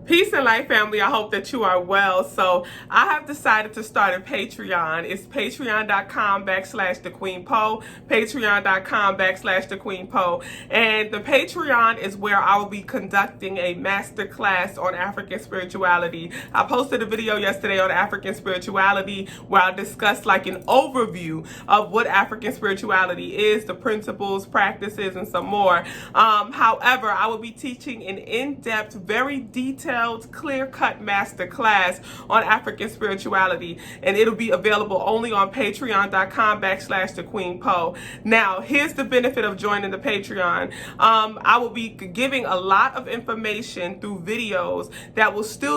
Peace and light, family. I hope that you are well. So I have decided to start a Patreon. It's patreon.com/TheQueenPo, patreon.com/TheQueenPo. And the Patreon is where I will be conducting a masterclass on African spirituality. I posted a video yesterday on African spirituality where I discussed like an overview of what African spirituality is, the principles, practices, and some more. However, I will be teaching an in-depth, very detailed, clear-cut master class on African spirituality, and it'll be available only on patreon.com/TheQueenPo. Now, here's the benefit of joining the Patreon. I will be giving a lot of information through videos that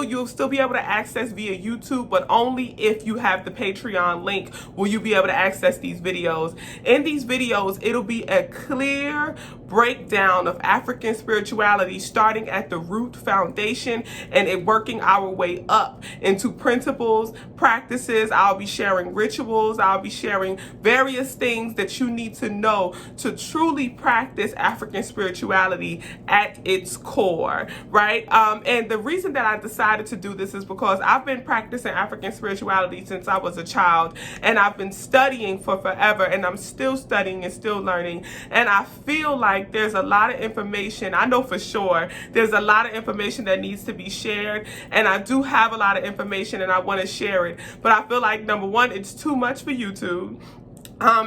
you'll still be able to access via YouTube, but only if you have the Patreon link will you be able to access these videos. In these videos, it'll be a clear breakdown of African spirituality, starting at the root foundation and it working our way up into principles, practices. I'll be sharing rituals. I'll be sharing various things that you need to know to truly practice African spirituality at its core, right? And the reason that I decided to do this is because I've been practicing African spirituality since I was a child, and I've been studying for forever, and I'm still studying and still learning, and I feel like there's a lot of information. I know for sure there's a lot of information that needs to be shared, and I do have a lot of information and I want to share it, but I feel like, number one, it's too much for YouTube.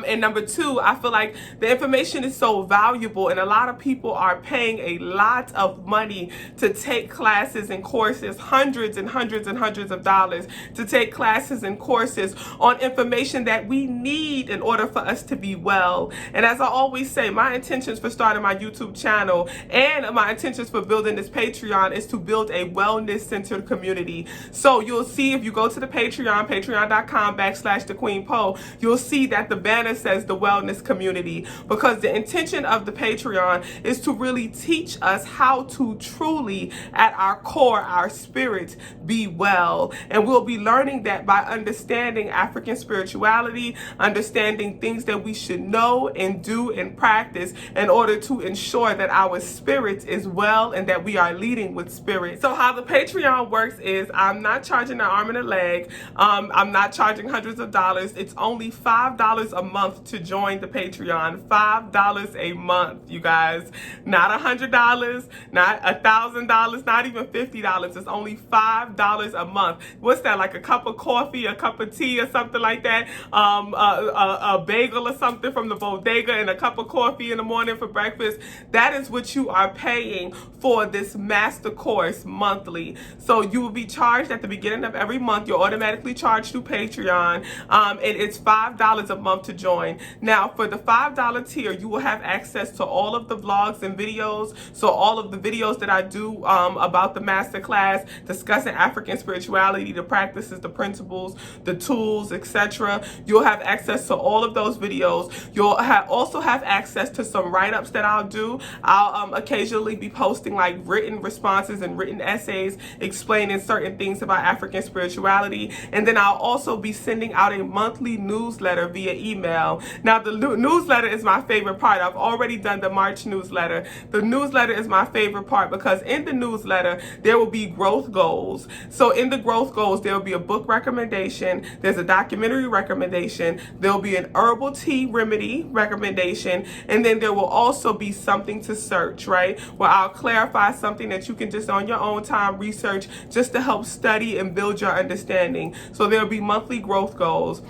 And number two, I feel like the information is so valuable, and a lot of people are paying a lot of money to take classes and courses, hundreds and hundreds and hundreds of dollars to take classes and courses on information that we need in order for us to be well. And as I always say, my intentions for starting my YouTube channel and my intentions for building this Patreon is to build a wellness-centered community. So you'll see, if you go to the Patreon, patreon.com/TheQueenPo, you'll see that the banner says the wellness community, because the intention of the Patreon is to really teach us how to truly, at our core, our spirit, be well. And we'll be learning that by understanding African spirituality, understanding things that we should know and do and practice in order to ensure that our spirit is well and that we are leading with spirit. So how the Patreon works is, I'm not charging an arm and a leg. I'm not charging hundreds of dollars. It's only $5 a month to join the Patreon. $5 a month, you guys. Not $100, not $1,000, not even $50. It's only $5 a month. What's that, like a cup of coffee, a cup of tea, or something like that? A bagel or something from the bodega, and a cup of coffee in the morning for breakfast. That is what you are paying for this master course monthly. So you will be charged at the beginning of every month. You're automatically charged through Patreon, and it's $5 a month to join. Now, for the $5 tier, you will have access to all of the vlogs and videos. So all of the videos that I do about the masterclass, discussing African spirituality, the practices, the principles, the tools, etc. You'll have access to all of those videos. You'll also have access to some write-ups that I'll do. I'll occasionally be posting like written responses and written essays explaining certain things about African spirituality. And then I'll also be sending out a monthly newsletter via email. Now, the newsletter is my favorite part. I've already done the March newsletter. The newsletter is my favorite part because in the newsletter, there will be growth goals. So in the growth goals, there will be a book recommendation. There's a documentary recommendation. There'll be an herbal tea remedy recommendation. And then there will also be something to search, right? Where I'll clarify something that you can just on your own time research just to help study and build your understanding. So there'll be monthly growth goals.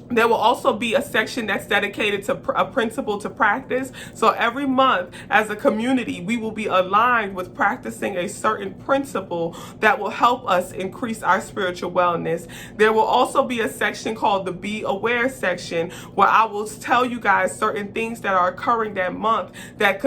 There will also be a section that's dedicated to a principle to practice. So every month as a community, we will be aligned with practicing a certain principle that will help us increase our spiritual wellness. There will also be a section called the Be Aware section, where I will tell you guys certain things that are occurring that month that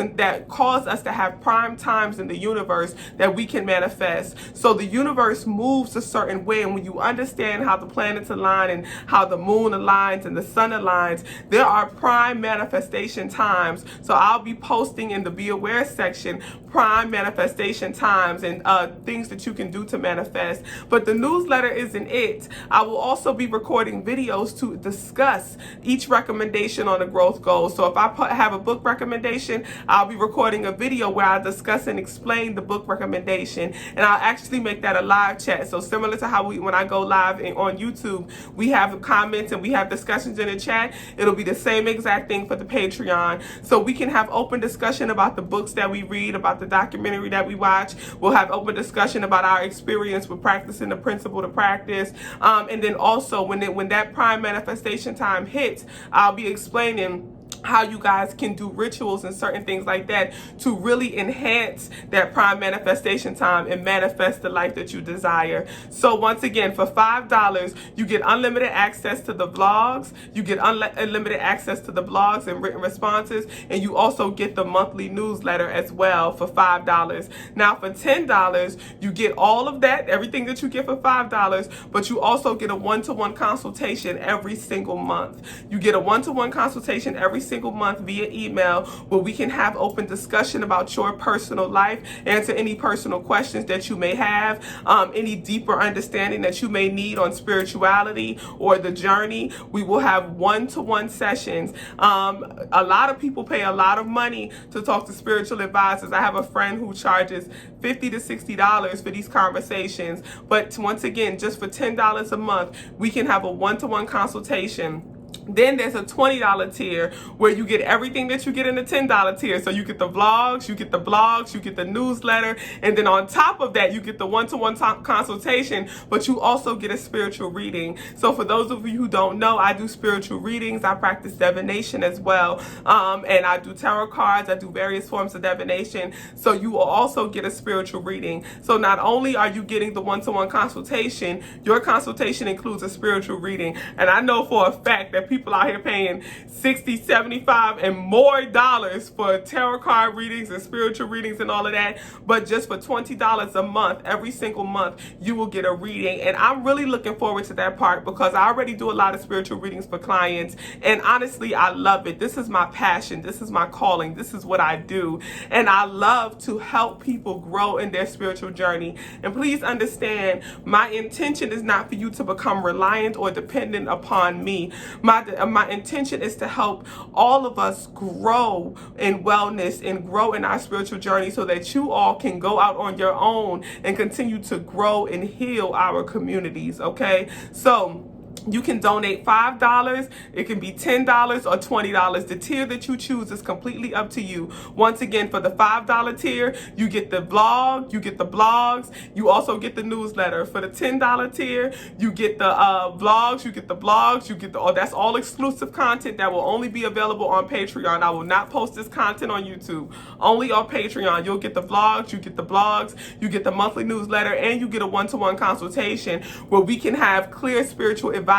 cause us to have prime times in the universe that we can manifest. So the universe moves a certain way, and when you understand how the planets align and how the moon aligns, aligns and the sun aligns, there are prime manifestation times. So I'll be posting in the Be Aware section prime manifestation times and things that you can do to manifest. But the newsletter isn't it. I will also be recording videos to discuss each recommendation on a growth goal. So if I have a book recommendation, I'll be recording a video where I discuss and explain the book recommendation, and I'll actually make that a live chat. So similar to how when I go live on YouTube, we have comments and we have discussions in the chat. It'll be the same exact thing for the Patreon. So we can have open discussion about the books that we read, about the documentary that we watch. We'll have open discussion about our experience with practicing the principle to practice. And then also when that prime manifestation time hits, I'll be explaining how you guys can do rituals and certain things like that to really enhance that prime manifestation time and manifest the life that you desire. So once again, for $5, you get unlimited access to the vlogs, you get unlimited access to the blogs and written responses, and you also get the monthly newsletter as well for $5. Now for $10, you get all of that, everything that you get for $5, but you also get a one-to-one consultation every single month. You get a one-to-one consultation every single month via email where we can have open discussion about your personal life, answer any personal questions that you may have, any deeper understanding that you may need on spirituality or the journey. We will have one-to-one sessions. A lot of people pay a lot of money to talk to spiritual advisors. I have a friend who charges $50 to $60 for these conversations, but once again, just for $10 a month, we can have a one-to-one consultation. Then there's a $20 tier where you get everything that you get in the $10 tier. So you get the vlogs, you get the blogs, you get the newsletter, and then on top of that, you get the one-to-one consultation, but you also get a spiritual reading. So for those of you who don't know, I do spiritual readings. I practice divination as well, and I do tarot cards. I do various forms of divination. So you will also get a spiritual reading. So not only are you getting the one-to-one consultation, your consultation includes a spiritual reading. And I know for a fact that people out here paying $60, $75 and more dollars for tarot card readings and spiritual readings and all of that. But just for $20 a month, every single month, you will get a reading. And I'm really looking forward to that part because I already do a lot of spiritual readings for clients. And honestly, I love it. This is my passion. This is my calling. This is what I do. And I love to help people grow in their spiritual journey. And please understand, my intention is not for you to become reliant or dependent upon me. My intention is to help all of us grow in wellness and grow in our spiritual journey so that you all can go out on your own and continue to grow and heal our communities, okay? So you can donate $5, it can be $10 or $20. The tier that you choose is completely up to you. Once again, for the $5 tier, you get the blog, you get the blogs, you also get the newsletter. For the $10 tier, you get the vlogs, you get the blogs, you get the, that's all exclusive content that will only be available on Patreon. I will not post this content on YouTube. Only on Patreon. You'll get the vlogs, you get the blogs, you get the monthly newsletter, and you get a one-to-one consultation where we can have clear spiritual advice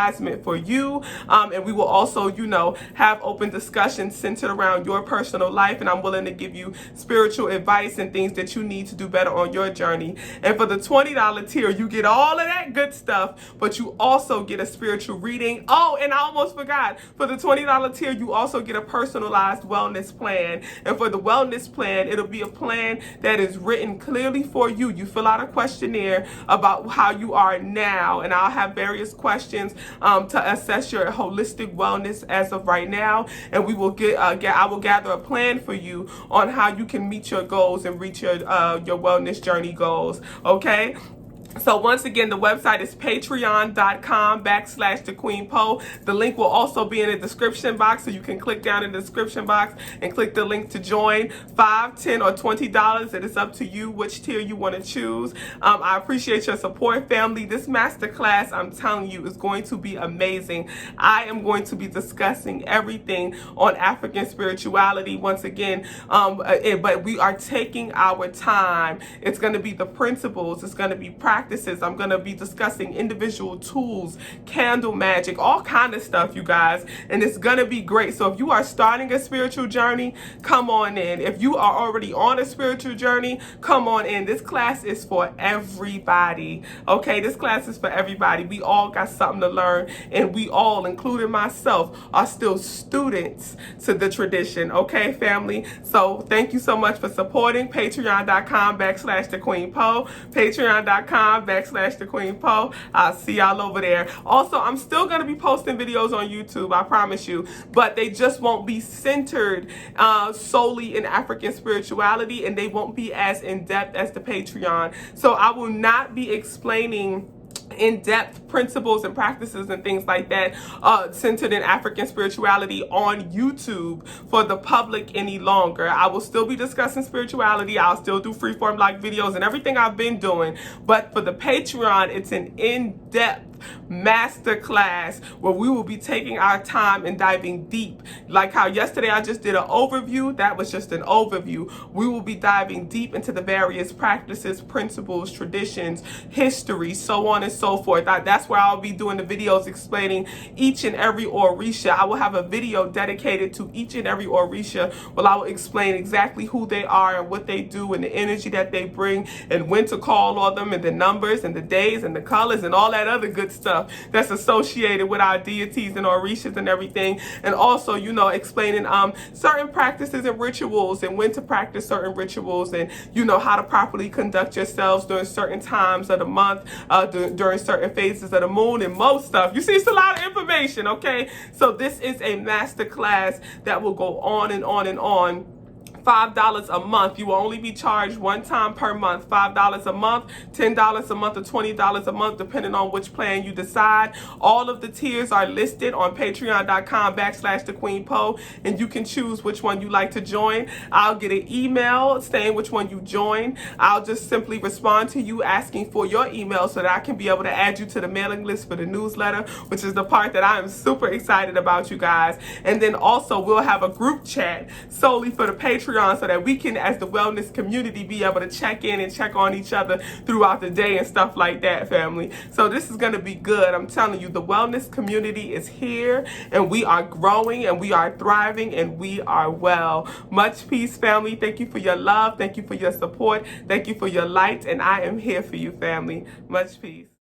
for you, and we will also, have open discussions centered around your personal life, and I'm willing to give you spiritual advice and things that you need to do better on your journey. And for the $20 tier, you get all of that good stuff, but you also get a spiritual reading. Oh, and I almost forgot, for the $20 tier, you also get a personalized wellness plan. And for the wellness plan, it'll be a plan that is written clearly for you. You fill out a questionnaire about how you are now, and I'll have various questions to assess your holistic wellness as of right now, and we will I will gather a plan for you on how you can meet your goals and reach your wellness journey goals. Okay. So once again, the website is patreon.com/TheQueenPo. The link will also be in the description box, so you can click down in the description box and click the link to join. $5, $10, or $20. It is up to you which tier you want to choose. I appreciate your support, family. This masterclass, I'm telling you, is going to be amazing. I am going to be discussing everything on African spirituality once again, but we are taking our time. It's going to be the principles. It's going to be practice. practices. I'm going to be discussing individual tools, candle magic, all kind of stuff, you guys. And it's going to be great. So if you are starting a spiritual journey, come on in. If you are already on a spiritual journey, come on in. This class is for everybody. Okay, this class is for everybody. We all got something to learn, and we all, including myself, are still students to the tradition. Okay, family? So thank you so much for supporting. Patreon.com/TheQueenPo. Patreon.com/TheQueenPo. I'll see y'all over there. Also, I'm still going to be posting videos on YouTube, I promise you, but they just won't be centered solely in African spirituality, and they won't be as in-depth as the Patreon. So I will not be explaining in-depth principles and practices and things like that centered in African spirituality on YouTube for the public any longer. I will still be discussing spirituality. I'll still do freeform like videos and everything I've been doing, but for the Patreon, it's an in-depth masterclass where we will be taking our time and diving deep. Like how yesterday I just did an overview, that was just an overview. We will be diving deep into the various practices, principles, traditions, history, so on and so forth. That's where I'll be doing the videos explaining each and every Orisha. I will have a video dedicated to each and every Orisha where I will explain exactly who they are and what they do and the energy that they bring and when to call on them and the numbers and the days and the colors and all that other good stuff that's associated with our deities and Orishas and everything. And also, you know, explaining certain practices and rituals and when to practice certain rituals and, you know, how to properly conduct yourselves during certain times of the month, during certain phases of the moon and most stuff. You see, it's a lot of information, okay? So this is a master class that will go on and on and on. $5 a month. You will only be charged one time per month. $5 a month, $10 a month, or $20 a month, depending on which plan you decide. All of the tiers are listed on patreon.com/TheQueenPo, and you can choose which one you like to join. I'll get an email saying which one you join. I'll just simply respond to you asking for your email so that I can be able to add you to the mailing list for the newsletter, which is the part that I am super excited about, you guys. And then also we'll have a group chat solely for the Patreon, so that we can, as the wellness community, be able to check in and check on each other throughout the day and stuff like that, family. So this is going to be good. I'm telling you, the wellness community is here, and we are growing, and we are thriving, and we are well. Much peace, family. Thank you for your love. Thank you for your support. Thank you for your light, and I am here for you, family. Much peace.